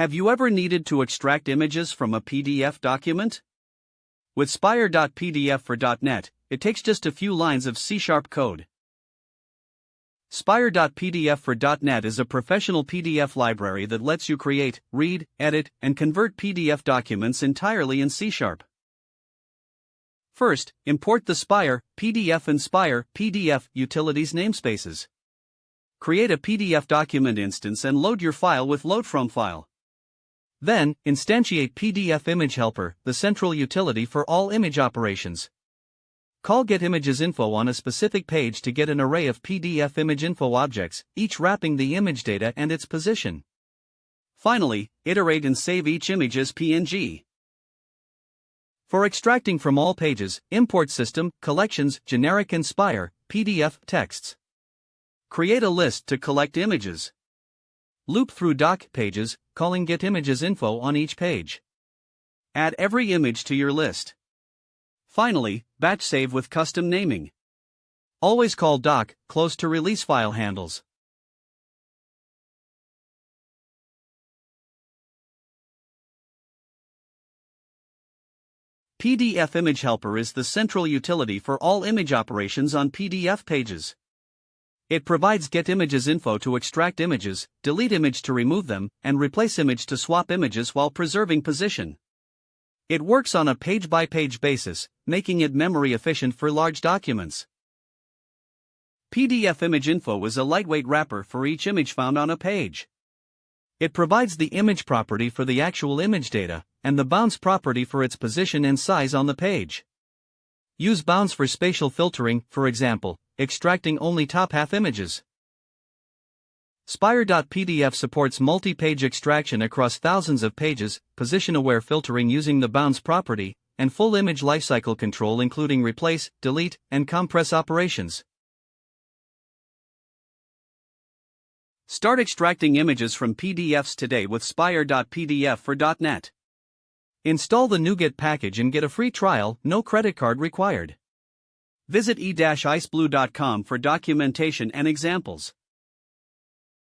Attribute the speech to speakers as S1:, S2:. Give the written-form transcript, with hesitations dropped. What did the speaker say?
S1: Have you ever needed to extract images from a PDF document? With Spire.PDF for .NET, it takes just a few lines of C# code. Spire.PDF for .NET is a professional PDF library that lets you create, read, edit, and convert PDF documents entirely in C#. First, import the Spire.PDF and Spire.PDF utilities namespaces. Create a PDF document instance and load your file with load_from_file. Then, instantiate PDF Image Helper, the central utility for all image operations. Call getImagesInfo on a specific page to get an array of PDF image info objects, each wrapping the image data and its position. Finally, iterate and save each image as PNG. For extracting from all pages, import System, Collections, Generic and Spire.PDF texts. Create a list to collect images. Loop through doc pages, calling getImagesInfo on each page. Add every image to your list. Finally, batch save with custom naming. Always call doc close to release file handles. PDF Image Helper is the central utility for all image operations on PDF pages. It provides getImagesInfo to extract images, delete image to remove them, and replace image to swap images while preserving position. It works on a page-by-page basis, making it memory efficient for large documents. PDF Image Info is a lightweight wrapper for each image found on a page. It provides the image property for the actual image data, and the bounds property for its position and size on the page. Use bounds for spatial filtering, for example, extracting only top half images. Spire.PDF supports multi-page extraction across thousands of pages, position-aware filtering using the bounds property, and full image lifecycle control including replace, delete, and compress operations. Start extracting images from PDFs today with Spire.PDF for .NET. Install the NuGet package and get a free trial, no credit card required. Visit E-iceblue.com for documentation and examples.